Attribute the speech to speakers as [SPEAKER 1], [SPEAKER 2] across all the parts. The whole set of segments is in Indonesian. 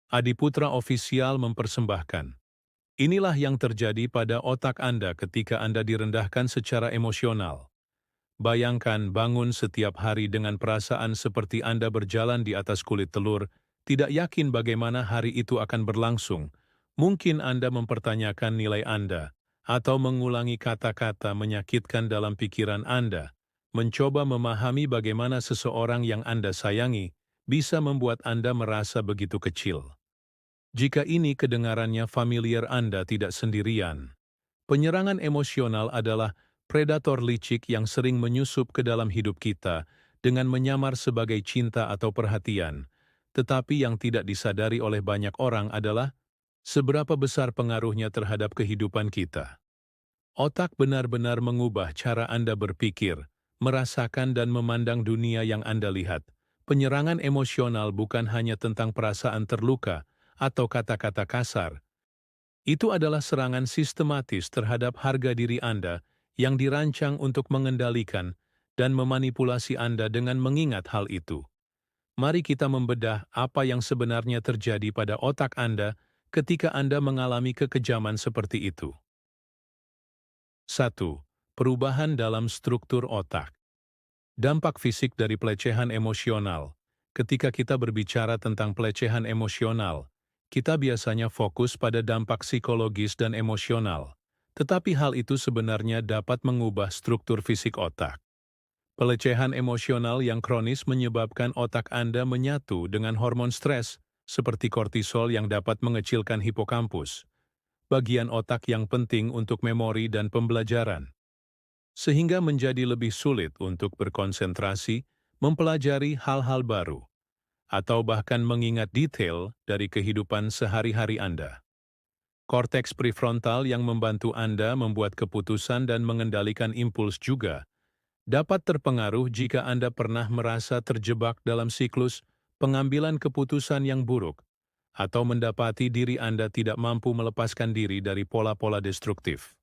[SPEAKER 1] Adiputra Official mempersembahkan. Inilah yang terjadi pada otak Anda ketika Anda direndahkan secara emosional. Bayangkan bangun setiap hari dengan perasaan seperti Anda berjalan di atas kulit telur, tidak yakin bagaimana hari itu akan berlangsung. Mungkin Anda mempertanyakan nilai Anda, atau mengulangi kata-kata menyakitkan dalam pikiran Anda. Mencoba memahami bagaimana seseorang yang Anda sayangi bisa membuat Anda merasa begitu kecil. Jika ini kedengarannya familiar, Anda tidak sendirian. Penyerangan emosional adalah predator licik yang sering menyusup ke dalam hidup kita dengan menyamar sebagai cinta atau perhatian. Tetapi yang tidak disadari oleh banyak orang adalah seberapa besar pengaruhnya terhadap kehidupan kita. Otak benar-benar mengubah cara Anda berpikir, merasakan dan memandang dunia yang Anda lihat. Penyerangan emosional bukan hanya tentang perasaan terluka atau kata-kata kasar. Itu adalah serangan sistematis terhadap harga diri Anda yang dirancang untuk mengendalikan dan memanipulasi Anda dengan mengingat hal itu. Mari kita membedah apa yang sebenarnya terjadi pada otak Anda ketika Anda mengalami kekejaman seperti itu. 1. Perubahan dalam struktur otak. Dampak fisik dari pelecehan emosional. Ketika kita berbicara tentang pelecehan emosional, kita biasanya fokus pada dampak psikologis dan emosional. Tetapi hal itu sebenarnya dapat mengubah struktur fisik otak. Pelecehan emosional yang kronis menyebabkan otak Anda menyatu dengan hormon stres, seperti kortisol yang dapat mengecilkan hipokampus, bagian otak yang penting untuk memori dan pembelajaran, sehingga menjadi lebih sulit untuk berkonsentrasi, mempelajari hal-hal baru, atau bahkan mengingat detail dari kehidupan sehari-hari Anda. Korteks prefrontal yang membantu Anda membuat keputusan dan mengendalikan impuls juga dapat terpengaruh jika Anda pernah merasa terjebak dalam siklus pengambilan keputusan yang buruk, atau mendapati diri Anda tidak mampu melepaskan diri dari pola-pola destruktif.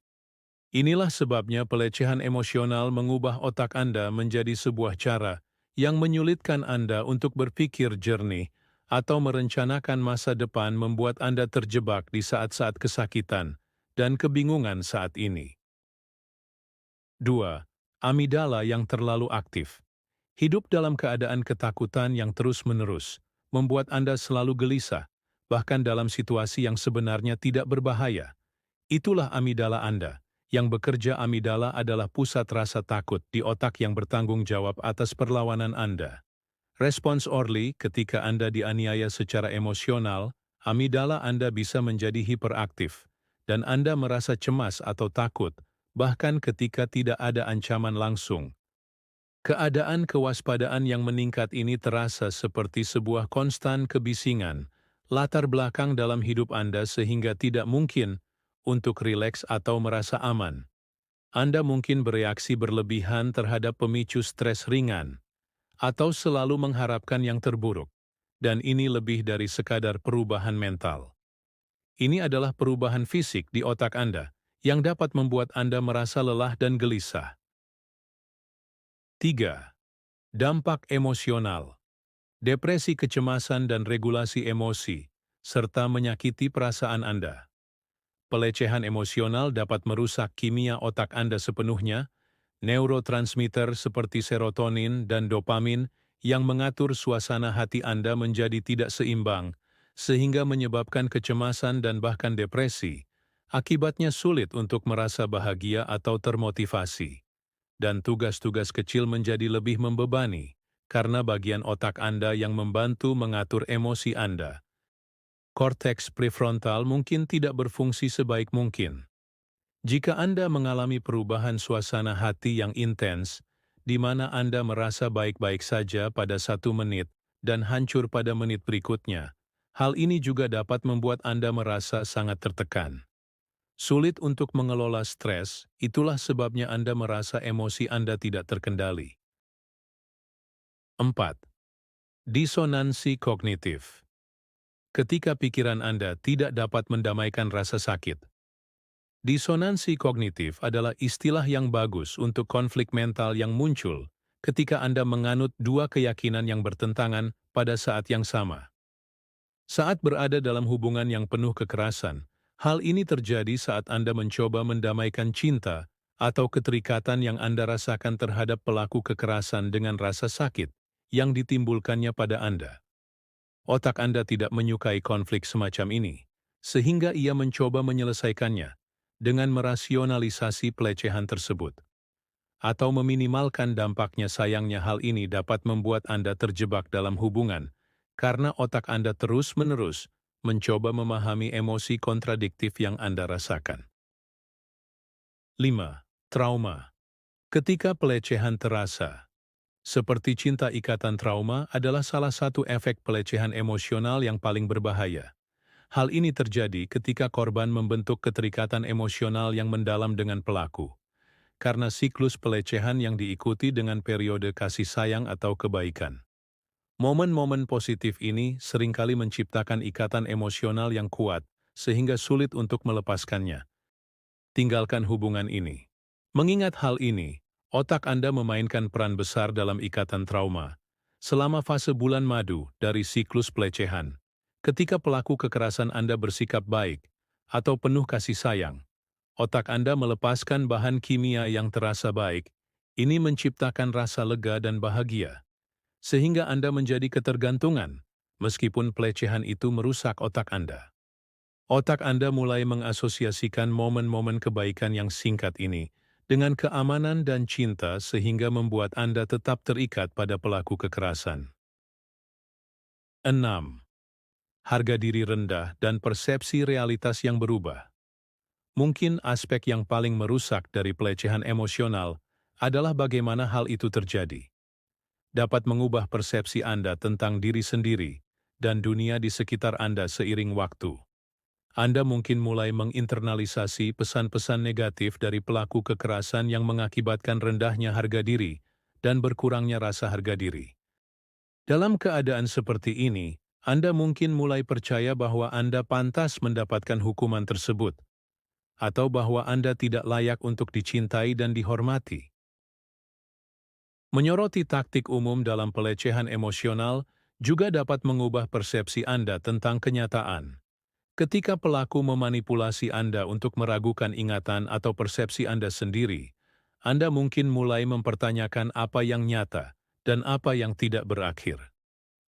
[SPEAKER 1] Inilah sebabnya pelecehan emosional mengubah otak Anda menjadi sebuah cara yang menyulitkan Anda untuk berpikir jernih atau merencanakan masa depan, membuat Anda terjebak di saat-saat kesakitan dan kebingungan saat ini. 2. Amigdala yang terlalu aktif. Hidup dalam keadaan ketakutan yang terus-menerus membuat Anda selalu gelisah, bahkan dalam situasi yang sebenarnya tidak berbahaya. Itulah amigdala Anda. Yang bekerja amigdala adalah pusat rasa takut di otak yang bertanggung jawab atas perlawanan Anda. Respons early ketika Anda dianiaya secara emosional, amigdala Anda bisa menjadi hiperaktif, dan Anda merasa cemas atau takut, bahkan ketika tidak ada ancaman langsung. Keadaan kewaspadaan yang meningkat ini terasa seperti sebuah konstan kebisingan, latar belakang dalam hidup Anda, sehingga tidak mungkin untuk rileks atau merasa aman. Anda mungkin bereaksi berlebihan terhadap pemicu stres ringan, atau selalu mengharapkan yang terburuk, dan ini lebih dari sekadar perubahan mental. Ini adalah perubahan fisik di otak Anda, yang dapat membuat Anda merasa lelah dan gelisah. 3. Dampak emosional. Depresi, kecemasan, dan regulasi emosi, serta menyakiti perasaan Anda. Pelecehan emosional dapat merusak kimia otak Anda sepenuhnya. Neurotransmitter seperti serotonin dan dopamin yang mengatur suasana hati Anda menjadi tidak seimbang, sehingga menyebabkan kecemasan dan bahkan depresi. Akibatnya sulit untuk merasa bahagia atau termotivasi. Dan tugas-tugas kecil menjadi lebih membebani, karena bagian otak Anda yang membantu mengatur emosi Anda, korteks prefrontal, mungkin tidak berfungsi sebaik mungkin. Jika Anda mengalami perubahan suasana hati yang intens, di mana Anda merasa baik-baik saja pada 1 menit dan hancur pada menit berikutnya, hal ini juga dapat membuat Anda merasa sangat tertekan. Sulit untuk mengelola stres, itulah sebabnya Anda merasa emosi Anda tidak terkendali. 4. Disonansi kognitif. Ketika pikiran Anda tidak dapat mendamaikan rasa sakit. Disonansi kognitif adalah istilah yang bagus untuk konflik mental yang muncul ketika Anda menganut dua keyakinan yang bertentangan pada saat yang sama. Saat berada dalam hubungan yang penuh kekerasan, hal ini terjadi saat Anda mencoba mendamaikan cinta atau keterikatan yang Anda rasakan terhadap pelaku kekerasan dengan rasa sakit yang ditimbulkannya pada Anda. Otak Anda tidak menyukai konflik semacam ini, sehingga ia mencoba menyelesaikannya dengan merasionalisasi pelecehan tersebut. Atau meminimalkan dampaknya. Sayangnya hal ini dapat membuat Anda terjebak dalam hubungan, karena otak Anda terus-menerus mencoba memahami emosi kontradiktif yang Anda rasakan. 5. Trauma. Ketika pelecehan terasa, seperti cinta, ikatan trauma adalah salah satu efek pelecehan emosional yang paling berbahaya. Hal ini terjadi ketika korban membentuk keterikatan emosional yang mendalam dengan pelaku, karena siklus pelecehan yang diikuti dengan periode kasih sayang atau kebaikan. Momen-momen positif ini seringkali menciptakan ikatan emosional yang kuat, sehingga sulit untuk melepaskannya. Tinggalkan hubungan ini. Mengingat hal ini, otak Anda memainkan peran besar dalam ikatan trauma. Selama fase bulan madu dari siklus pelecehan, ketika pelaku kekerasan Anda bersikap baik atau penuh kasih sayang, otak Anda melepaskan bahan kimia yang terasa baik. Ini menciptakan rasa lega dan bahagia, sehingga Anda menjadi ketergantungan, meskipun pelecehan itu merusak otak Anda. Otak Anda mulai mengasosiasikan momen-momen kebaikan yang singkat ini dengan keamanan dan cinta, sehingga membuat Anda tetap terikat pada pelaku kekerasan. 6. Harga diri rendah dan persepsi realitas yang berubah. Mungkin aspek yang paling merusak dari pelecehan emosional adalah bagaimana hal itu terjadi. Dapat mengubah persepsi Anda tentang diri sendiri dan dunia di sekitar Anda seiring waktu. Anda mungkin mulai menginternalisasi pesan-pesan negatif dari pelaku kekerasan yang mengakibatkan rendahnya harga diri dan berkurangnya rasa harga diri. Dalam keadaan seperti ini, Anda mungkin mulai percaya bahwa Anda pantas mendapatkan hukuman tersebut, atau bahwa Anda tidak layak untuk dicintai dan dihormati. Menyoroti taktik umum dalam pelecehan emosional juga dapat mengubah persepsi Anda tentang kenyataan. Ketika pelaku memanipulasi Anda untuk meragukan ingatan atau persepsi Anda sendiri, Anda mungkin mulai mempertanyakan apa yang nyata dan apa yang tidak berakhir.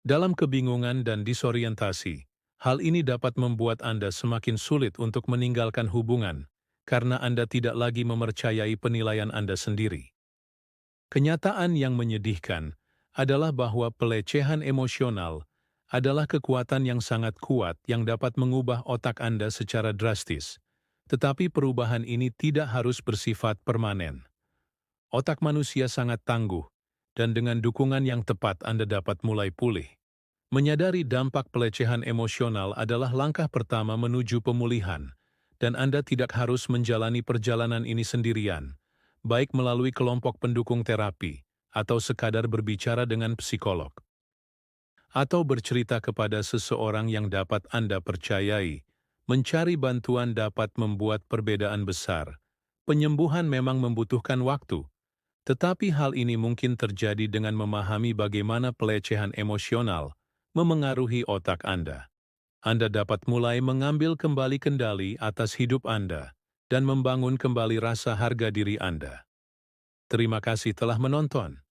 [SPEAKER 1] Dalam kebingungan dan disorientasi, hal ini dapat membuat Anda semakin sulit untuk meninggalkan hubungan karena Anda tidak lagi mempercayai penilaian Anda sendiri. Kenyataan yang menyedihkan adalah bahwa pelecehan emosional adalah kekuatan yang sangat kuat yang dapat mengubah otak Anda secara drastis. Tetapi perubahan ini tidak harus bersifat permanen. Otak manusia sangat tangguh, dan dengan dukungan yang tepat Anda dapat mulai pulih. Menyadari dampak pelecehan emosional adalah langkah pertama menuju pemulihan, dan Anda tidak harus menjalani perjalanan ini sendirian, baik melalui kelompok pendukung terapi, atau sekadar berbicara dengan psikolog, atau bercerita kepada seseorang yang dapat Anda percayai. Mencari bantuan dapat membuat perbedaan besar. Penyembuhan memang membutuhkan waktu, tetapi hal ini mungkin terjadi dengan memahami bagaimana pelecehan emosional memengaruhi otak Anda. Anda dapat mulai mengambil kembali kendali atas hidup Anda dan membangun kembali rasa harga diri Anda. Terima kasih telah menonton.